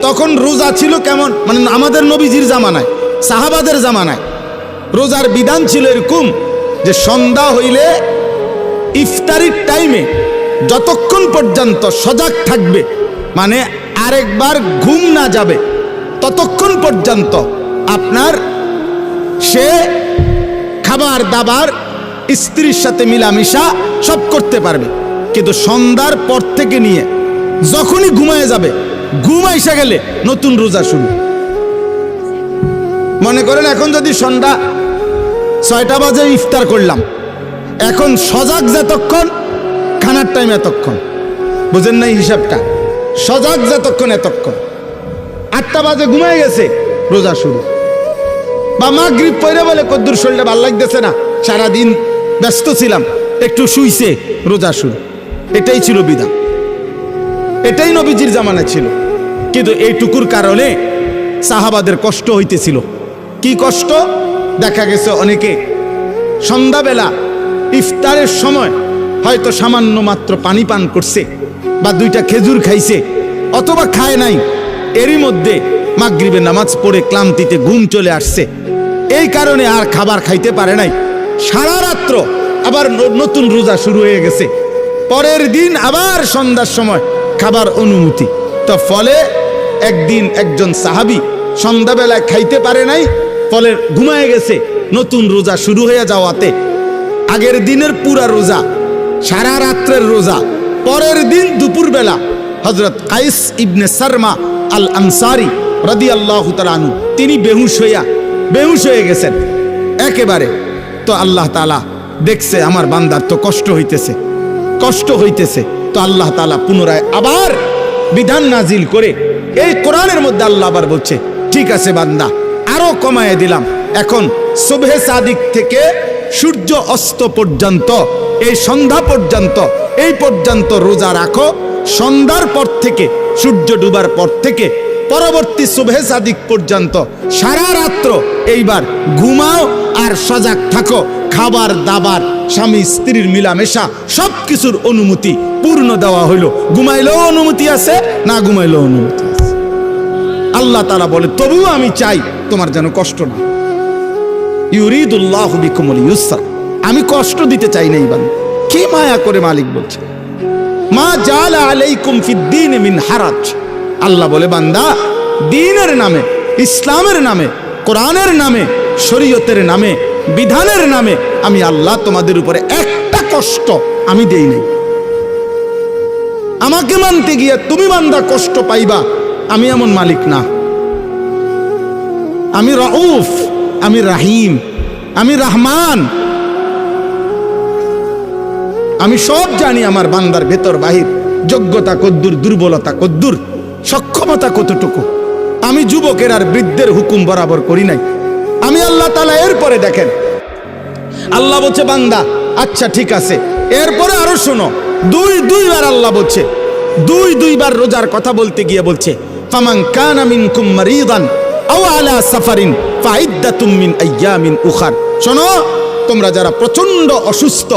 তখন রোজা ছিল কেমন, মানে আমাদের নবীজির জামানায়, সাহাবাদের জামানায় রোজার বিধান ছিল এরকম যে সন্ধ্যা হইলে ইফতারির টাইমে যতক্ষণ পর্যন্ত সজাগ থাকবে, মানে আরেকবার ঘুম না যাবে ততক্ষণ পর্যন্ত আপনার সে খাবার দাবার স্ত্রীর সাথে মিলামিশা সব করতে পারবে। কিন্তু সন্ধ্যার পর থেকে নিয়ে যখনই ঘুমায় যাবে, ঘুম আইসা গেলে নতুন রোজা শুরু। মনে করেন এখন যদি সন্ধ্যা 6টা বাজে ইফতার করলাম, এখন সজাগ যতক্ষণ খানার টাইম এতক্ষণ, বুঝেন নাই হিসাবটা? সজাগ যতক্ষণ এতক্ষণ, 8টা বাজে ঘুমায় গেছে রোজা শুরু। বা মাগরিব পড়ে বলে কদ্দুর শরীরটা ভাল লাগতেছে না, সারাদিন ব্যস্ত ছিলাম, একটু শুইছে, রোজা শুরু। এটাই ছিল বিধান, এটাই নবীজির জামানা ছিল। কিন্তু এইটুকুর কারণে সাহাবাদের কষ্ট হইতেছিল। কি কষ্ট? দেখা গেছে অনেকে সন্ধ্যাবেলা ইফতারের সময় হয়তো সামান্য মাত্র পানি পান করছে বা 2টা খেজুর খাইছে, অথবা খায় নাই, এরই মধ্যে মাগরিবের নামাজ পড়ে ক্লান্তিতে ঘুম চলে আসছে, এই কারণে আর খাবার খাইতে পারে নাই। সারা রাত্র আবার নতুন রোজা শুরু হয়ে গেছে, পরের দিন আবার সন্ধ্যার সময় খাবার অনুমতি। তো ফলে একদিন একজন সাহাবী সন্ধ্যাবেলায় খাইতে পারে নাই, ফলে ঘুমায় গেছে। নতুন রোজা শুরু হয়ে যাওয়াতে আগের দিনের পুরা রোজা, সারা রাত্রের রোজা, পরের দিন দুপুরবেলা হযরত কাইস ইবনে সারমা আল আনসারী রাদিয়াল্লাহু তাআলা আনহু তিনি বেহুশ হয়ে গেছেন একেবারে। তো আল্লাহ তাআলা দেখছে আমার বান্দার তো কষ্ট হইতেছে, তো আল্লাহ তাআলা পুনরায় আবার বিধান নাজিল করে এই কোরআনের মধ্যে আল্লাহ আবার বলছে, ঠিক আছে বান্দা, আরো কমায় দিলাম, এখন সুবহে সাদিক থেকে সূর্য অস্ত পর্যন্ত, এই সন্ধ্যা পর্যন্ত, এই পর্যন্ত রোজা রাখো। সন্ধ্যার পর থেকে সূর্য ডুবার পর থেকে পরবর্তী সুবহে সাদিক পর্যন্ত সারা রাত্র এইবার ঘুমাও আর সজাগ থাকো। খাবার দাবার, স্বামী স্ত্রীর মিলামেশা সব কিছুর অনুমতি পূর্ণ দেওয়া হইল। ঘুমাইলেও অনুমতি আছে, না ঘুমাইলেও অনুমতি আছে। আল্লাহ তাআলা বলে, তবুও আমি চাই তোমার যেন কষ্ট না। ইউরিদুল্লাহু বিকুমুল ইউসরা, আমি কষ্ট দিতে চাই না। ইবান কি মায়া করে মালিক বলছে, মা জাআলা আলাইকুম ফিদ্দীন মিন হারাজ। আল্লাহ বলে, বান্দা, দ্বীনের নামে, ইসলামের নামে, কোরআনের নামে, শরীয়তের নামে, বিধানের নামে আমি আল্লাহ তোমাদের উপরে একটা কষ্ট আমি দেই নাই। আমাকে মানতে গিয়ে তুমি বান্দা কষ্ট পাইবা, আমি এমন মালিক না। আমি রাউফ, আমি রাহিম, আমি রহমান, আমি সব জানি আমার বান্দার ভেতর বাহির, যোগ্যতা কদ্দুর, দুর্বলতা কদ্দুর, সক্ষমতা কতটুকু। আমি যুবকের আর বৃদ্ধের হুকুম বরাবর করি নাই। আমি আল্লাহ তাআলা এরপরে দেখেন, আল্লাহ বলছে, বান্দা আচ্ছা ঠিক আছে, এরপরে আরো শোনো, দুইবার আল্লাহ বলছে, দুইবার রোজার কথা বলতে গিয়ে বলছে, ফামান কানা মিনকুম মারিদান আও আলা সাফারিন ফাইদ্দাতুম মিন আইয়ামিন উখার। শোনো, তোমরা যারা প্রচন্ড অসুস্থ,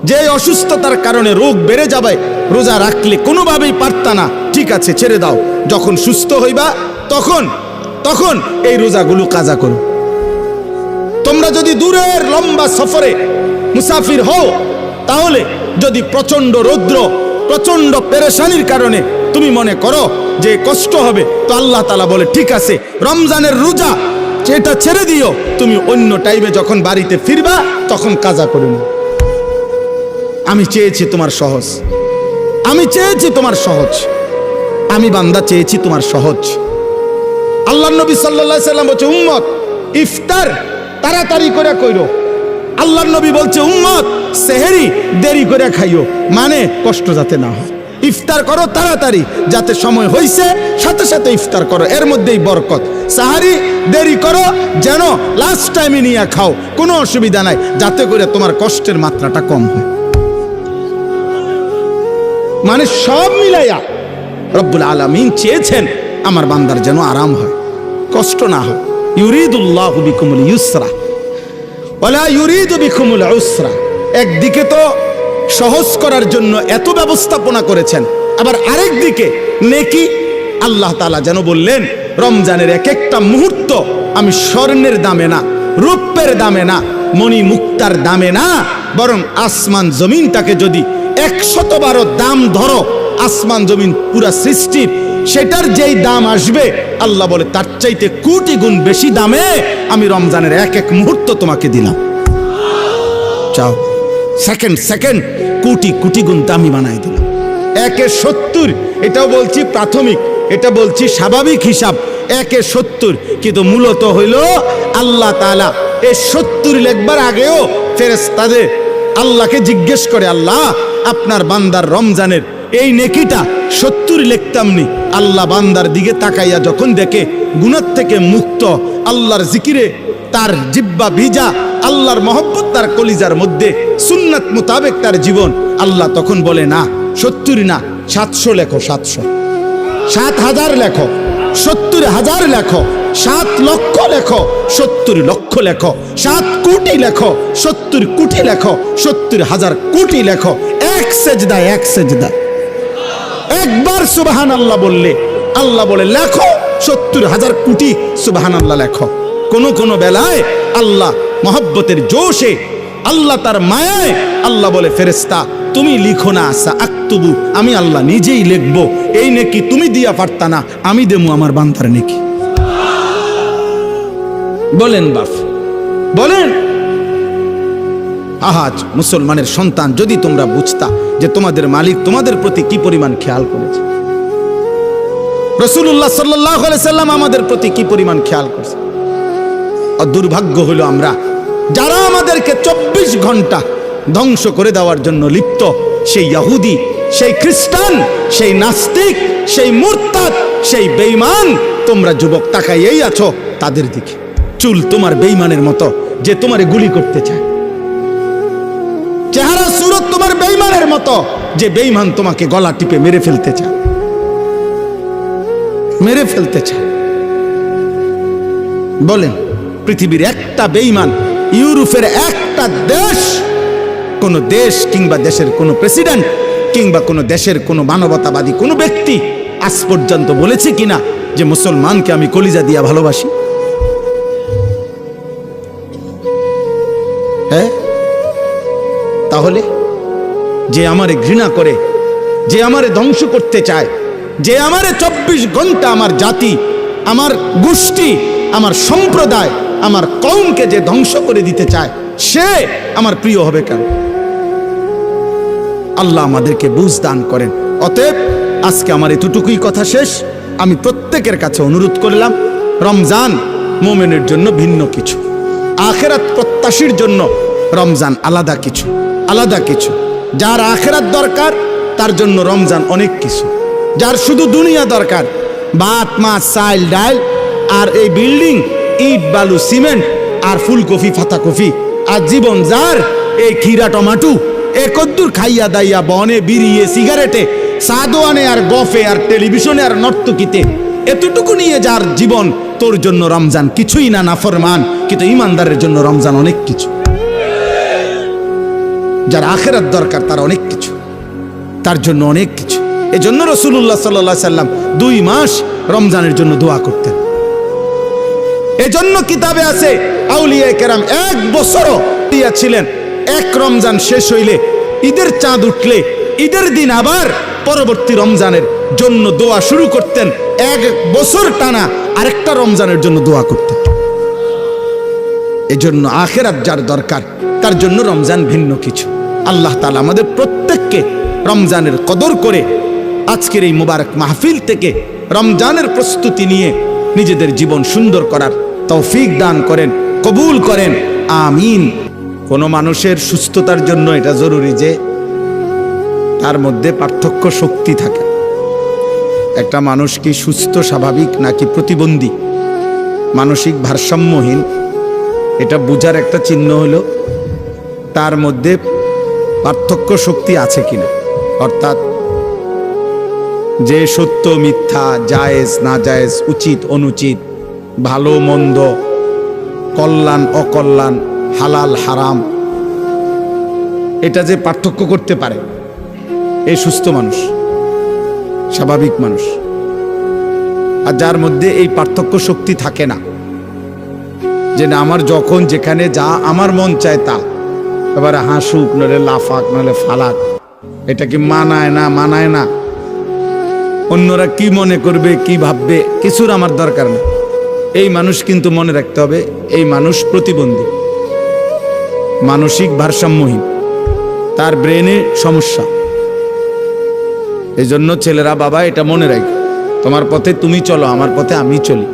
যে অসুস্থতার কারণে রোগ বেড়ে যাবে, রোজা রাখলে কোনোভাবেই পারতা না, ঠিক আছে ছেড়ে দাও, যখন সুস্থ হইবা তখন এই রোজাগুলো কাজা করো। তোমরা যদি দূরের লম্বা সফরে মুসাফির হও, তাহলে যদি প্রচন্ড রৌদ্র, প্রচন্ড পেরেশানির কারণে তুমি মনে করো যে কষ্ট হবে, তো আল্লাহ তাআলা বলে, ঠিক আছে, রমজানের রোজা সেটা ছেড়ে দিও, তুমি অন্য টাইমে যখন বাড়িতে ফিরবা তখন কাজা করে নাও। আমি চেয়েছি তোমার সহজ, আমি বান্দা চেয়েছি তোমার সহজ। আল্লাহ নবী সাল্লাল্লাহু আলাইহি সাল্লাম বলছে, উম্মত ইফতার তাড়াতাড়ি করে কইরো। আল্লাহ নবী বলছে, উম্মত সেহরি দেরি করে খাইও, মানে কষ্ট যাতে না হয়। ইফতার করো তাড়াতাড়ি, যাতে সময় হইছে সাথে সাথে ইফতার করো, এর মধ্যেই বরকত। সাহারি দেরি করো, যেন লাস্ট টাইমে নিয়ে খাও, কোনো অসুবিধা নাই, যাতে করে তোমার কষ্টের মাত্রাটা কম হয়। মানে সব মিলাইয়া রব্বুল আলামিন চেয়েছেন আমার বান্দার যেন আরাম হয়, কষ্ট না হয়। ইউরিদুল্লাহু বিকুমুল ইউসরা ওয়ালা ইউরিদু বিকুমুল উসরা। একদিকে তো সহজ করার জন্য এত ব্যবস্থাপনা করেছেন, আবার আরেক দিকে নেকি আল্লাহ তাআলা যেন বললেন, রমজানের এক একটা মুহূর্ত আমি স্বর্ণের দামে না, রূপের দামে না, মণি মুক্তার দামে না, বরং আসমান জমিনটাকে যদি 100 দাম ধরো, আসমান জমিন পুরা সৃষ্টির সেটার যেই দাম আসবে, আল্লাহ বলে তার চাইতে কোটি গুণ বেশি দামে আমি রমজানের এক এক মুহূর্ত তোমাকে দিলাম। চাও, সেকেন্ড সেকেন্ড কোটি কোটি গুণ দামি বানাই দিলাম। 1/70, এটাও বলছি প্রাথমিক, এটা বলছি স্বাভাবিক হিসাব, 1/70, কিন্তু মূলত হইল আল্লাহ তাআলা এই 70 লেখবার আগেও ফেরেশতাদের আল্লাহকে জিজ্ঞেস করে, আল্লাহ আপনার বান্দার রমজানের এই নেকিটা 70 লিখতামনি। আল্লাহ বান্দার দিকে তাকাইয়া যখন দেখে গুনাহ থেকে মুক্ত, আল্লাহর জিকিরে তার জিহ্বা ভিজা, আল্লাহর মহব্বত তার কলিজার মধ্যে, সুন্নাত মোতাবেক তার জীবন, আল্লাহ তখন বলে না 70 না, 700 লেখো, 700, 7,000 লেখো, 70,000 লেখো, 7 লক্ষ লেখো, 70 লক্ষ লেখো, 7 কোটি লেখো, 70 কোটি লেখো, 70,000 কোটি লেখো। এক সেজদায়, এক সেজদায় একবার সুবহানাল্লাহ বললে আল্লাহ বলে লেখো 70,000 কোটি সুবহানাল্লাহ লেখো। কোন কোন বেলায় আল্লাহ মহব্বতের জোশে, আল্লাহ তার মায়ায় আল্লাহ বলে, ফেরেশতা তুমি লিখো না, আসা আক্তুবু, আমি আল্লাহ নিজেই লিখবো। এই নেকি তুমি দিয়া পারতা না, আমি দেবো আমার বান্দার নেকি। বলেন বাপ, বলেন। আহাজ মুসলমানের সন্তান, যদি তোমরা বুঝতা যে তোমাদের মালিক তোমাদের প্রতি কি পরিমাণ খেয়াল করেছে, রাসূলুল্লাহ সাল্লাল্লাহু আলাইহি সাল্লাম আমাদের প্রতি কি পরিমাণ খেয়াল করেছে। আর দুর্ভাগ্য হলো আমরা যারা আমাদেরকে 24 ঘন্টা ধ্বংস করে দেওয়ার জন্য লিপ্ত, সেই ইহুদি, সেই খ্রিস্টান, সেই নাস্তিক, সেই মুরতাদ, সেই বেঈমান, তোমরা যুবক তাকাইয়েই আছো তাদের দিকে। চুল তোমার বেঈমানের মতো, যে তোমারে গুলি করতে চায়। চেহারা সুরত তোমার বেঈমানের মতো, যে বেঈমান তোমাকে গলা টিপে মেরে ফেলতে চায়, মেরে ফেলতে চায়। বলেন, পৃথিবীর একটা বেঈমান, ইউরোপের একটা দেশ, কোন দেশ কিংবা দেশের কোন প্রেসিডেন্ট কিংবা কোন দেশের কোন মানবতাবাদী কোন ব্যক্তি আজ পর্যন্ত বলেছে কিনা যে মুসলমানকে আমি কলিজা দিয়া ভালোবাসি? হ্যাঁ, তাহলে যে আমারে ঘৃণা করে, যে আমারে ধ্বংস করতে চায়, যে আমারে 24 ঘন্টা আমার জাতি, আমার গোষ্ঠী, আমার সম্প্রদায়, আমার কওমকে যে ধ্বংস করে দিতে চায়, সে আমার প্রিয় হবে কেন? আল্লাহ আমাদেরকে বুঝ দান করেন। অতএব আজকে আমার এতটুকুই কথা শেষ। আমি প্রত্যেকের কাছে অনুরোধ করলাম, রমজান মুমিনের জন্য ভিন্ন কিছু, আখিরাত প্রত্যাশীর জন্য রমজান আলাদা কিছু, আলাদা কিছু। যার আখিরাত দরকার তার জন্য রমজান অনেক কিছু। যার শুধু দুনিয়া দরকার, ভাত মাছ চাল ডাল আর এই বিল্ডিং, ইট বালু সিমেন্ট আর ফুলকপি পাতাকপি, আর জীবন যার এই খিরা টমাটো, এ কদ্দুর খাইয়া দাইয়া বনে বিড়িয়ে সিগারেটে সাদোয়ানে আর গফে আর টেলিভিশনে আর নর্তকিতে, এতটুকু নিয়ে যার জীবন, তোর জন্য রমজান কিছুই না, নাফরমান। কিন্তু ইমানদারের জন্য রমজান অনেক কিছু। যার আখিরাত দরকার তার অনেক কিছু, তার জন্য অনেক কিছু। এজন্য রাসূলুল্লাহ সাল্লাল্লাহু আলাইহি সাল্লাম 2 মাস রমজানের জন্য দোয়া করতেন। এজন্য কিতাবে আছে আউলিয়ায়ে কেরাম 1 বছরও ছিলেন। এক রমজান শেষ হইলে, ঈদের চাঁদ উঠলে, ঈদের দিন আবার পরবর্তী রমজানের জন্য দোয়া শুরু করতেন। 1 বছর টানা আরেকটা রমজানের জন্য দোয়া করতেন। এজন্য আখিরাত যার দরকার তার জন্য রমজান ভিন্ন কিছু। আল্লাহ তাআলা আমাদের প্রত্যেককে রমজানের কদর করে আজকের এই মুবারক মাহফিল থেকে রমজানের প্রস্তুতি নিয়ে নিজেদের জীবন সুন্দর করার তৌফিক দান করেন, কবুল করেন, আমিন। কোনো মানুষের সুস্থতার জন্য এটা জরুরি যে তার মধ্যে পার্থক্য শক্তি থাকে। একটা মানুষ কি সুস্থ স্বাভাবিক নাকি প্রতিবন্ধী, মানসিক ভারসাম্যহীন, এটা বোঝার একটা চিহ্ন হলো তার মধ্যে পার্থক্য শক্তি আছে কিনা। অর্থাৎ যে সত্য মিথ্যা, জায়েজ না জায়েজ, উচিত অনুচিত, ভালো মন্দ, কল্যাণ অকল্যাণ, হালাল হারাম, এটা যে পার্থক্য করতে পারে, এই সুস্থ মানুষ, স্বাভাবিক মানুষ। আর যার মধ্যে এই পার্থক্য শক্তি থাকে না, যে না আমার যখন যেখানে যা আমার মন চায় তা, এবারে হাসুক নলে লাফাক নলে ফালাক, এটা কি মানায় না, অন্যরা কি মনে করবে কি ভাববে কিছুর আমার দরকার নেই। এই মানুষ কিন্তু মনে রাখতে হবে, এই মানুষ প্রতিবন্ধী, মানসিক ভারসাম্যহীন, তার ব্রেনে সমস্যা। এই জন্য ছেলেরা বাবা এটা মনে রাখো, তোমার পথে তুমি চলো, আমার পথে আমি চলি।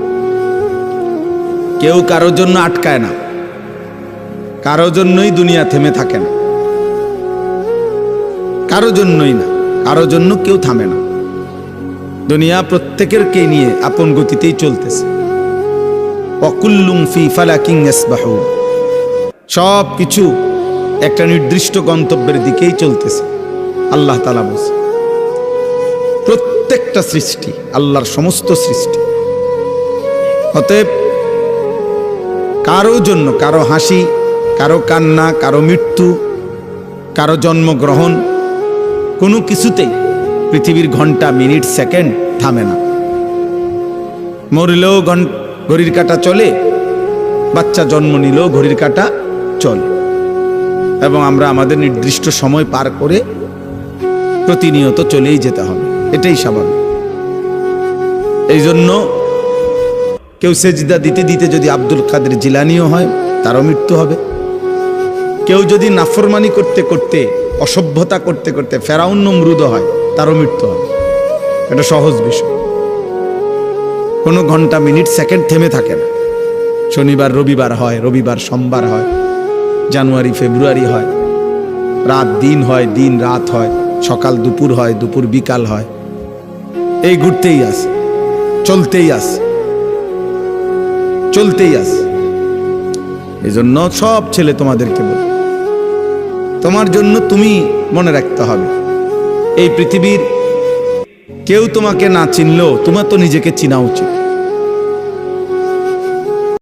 কেউ কারোর জন্য আটকায় না, কারোর জন্যই দুনিয়া থেমে থাকে না, কারোর জন্যই না, কারোর জন্য কেউ থামে না। দুনিয়া প্রত্যেকেরকে নিয়ে আপন গতিতেই চলতেছে। ওয়াকুল্লুম ফি ফালাকিন ইয়াসবাহুন, সব কিছু একটা নির্দিষ্ট গন্তব্যের দিকেই চলতেছে। আল্লাহ তাআলা বলেন প্রত্যেকটা সৃষ্টি আল্লাহর সমস্ত সৃষ্টি। অতএব কারো জন্য, কারো হাসি, কারো কান্না, কারো মৃত্যু, কারো জন্মগ্রহণ, কোনো কিছুতেই পৃথিবীর ঘন্টা মিনিট সেকেন্ড থামে না। মরলেও ঘড়ির কাঁটা চলে, বাচ্চা জন্ম নিলেও ঘড়ির কাঁটা চলে, এবং আমরা আমাদের নির্দিষ্ট সময় পার করে প্রতিনিয়ত চলেই যেতে হবে, এটাই স্বাভাবিক। এই জন্য কেউ সেজদা দিতে দিতে যদি আব্দুল কাদের জিলানিও হয় তারও মৃত্যু হবে। কেউ যদি নাফরমানি করতে করতে, অসভ্যতা করতে করতে ফেরাউন নমরুদ হয় তারও মৃত্যু হবে। এটা সহজ বিষয়, কোনো ঘন্টা মিনিট সেকেন্ড থেমে থাকে না। শনিবার রবিবার হয়, রবিবার সোমবার হয়, জানুয়ারি ফেব্রুয়ারি হয়, রাত দিন হয়, দিন রাত হয়, সকাল দুপুর হয়, দুপুর বিকাল হয়, এই ঘুরতেই আসে, চলতেই আসে, চলতেই আসে। এই জন্য সব ছেলে তোমাদেরকে বলি, তোমার জন্য তুমি মনে রাখতে হবে, এই পৃথিবীর কেউ তোমাকে না চিনলেও তোমার তো নিজেকে চিনা উচিত।